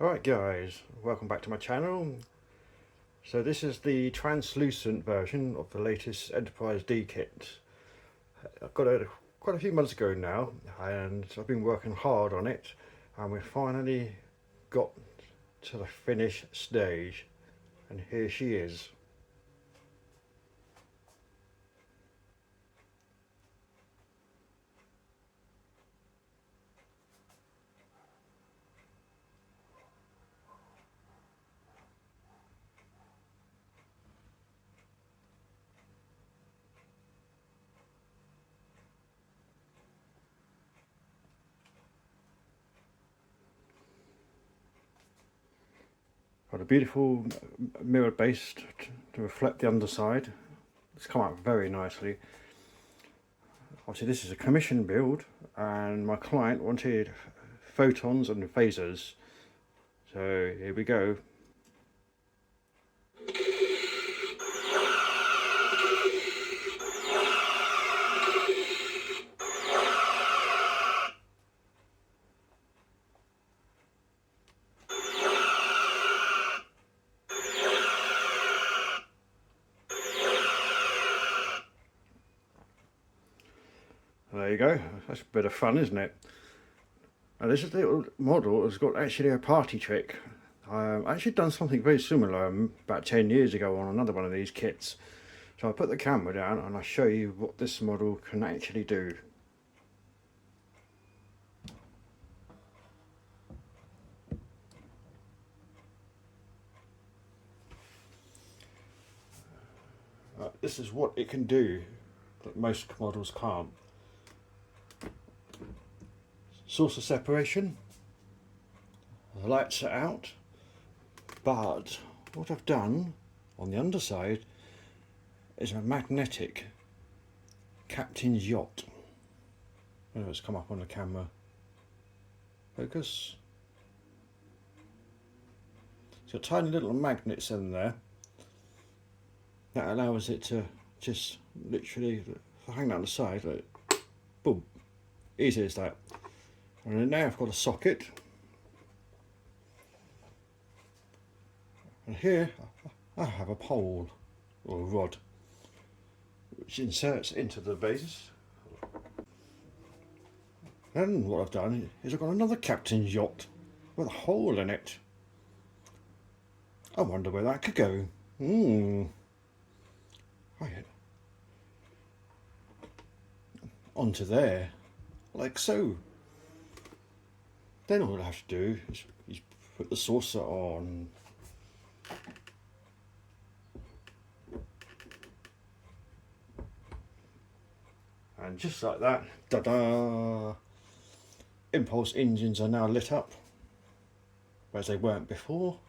Alright guys, welcome back to my channel. So this is the translucent version of the latest Enterprise D kit. I got it quite a few months ago now and I've been working hard on it, and we finally got to the finish stage, and here she is. Got a beautiful mirror base to reflect the underside. It's come out very nicely. Obviously this is a commission build and my client wanted photons and phasers, so here we go. There you go, that's a bit of fun, isn't it? Now this little model has got actually a party trick. I actually done something very similar about 10 years ago on another one of these kits. So I'll put the camera down and I'll show you what this model can actually do. This is what it can do that most models can't. Source of separation, the lights are out, but what I've done on the underside is a magnetic captain's yacht. I know it's come up on the camera. Focus. It's got tiny little magnets in there that allows it to just literally hang down the side, like boom, easy as that. And now I've got a socket, and here I have a pole or a rod which inserts into the base. And what I've done is I've got another captain's yacht with a hole in it. I wonder where that could go. Onto there, like so. Then all I have to do is put the saucer on. And just like that, ta-da! Impulse engines are now lit up, whereas they weren't before.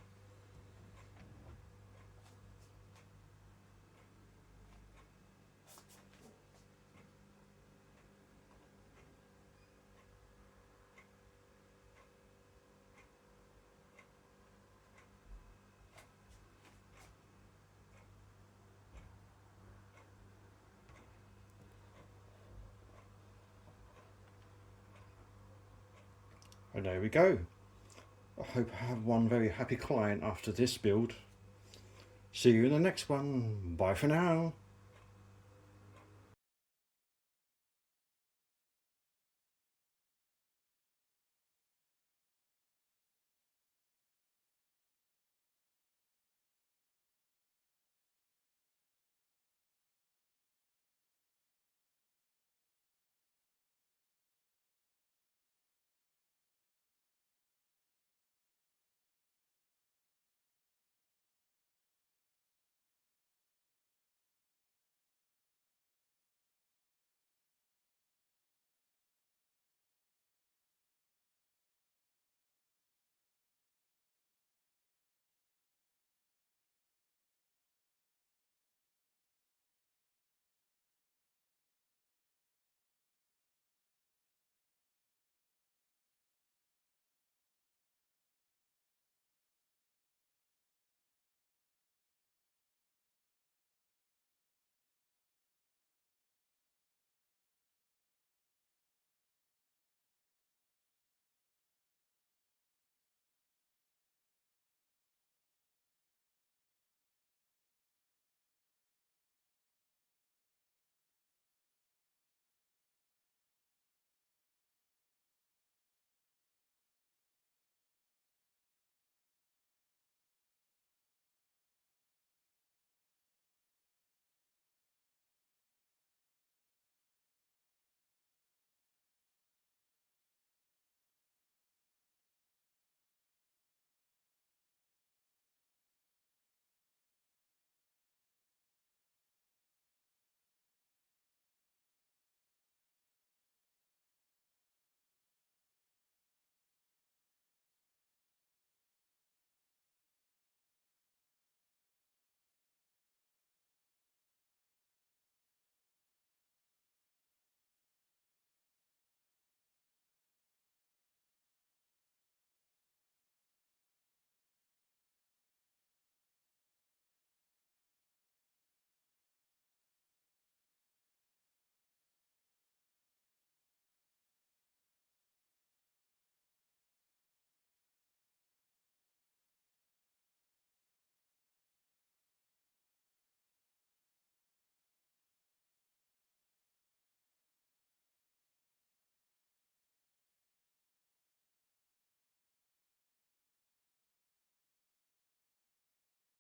And there we go. I hope I have one very happy client after this build. See you in the next one. Bye for now.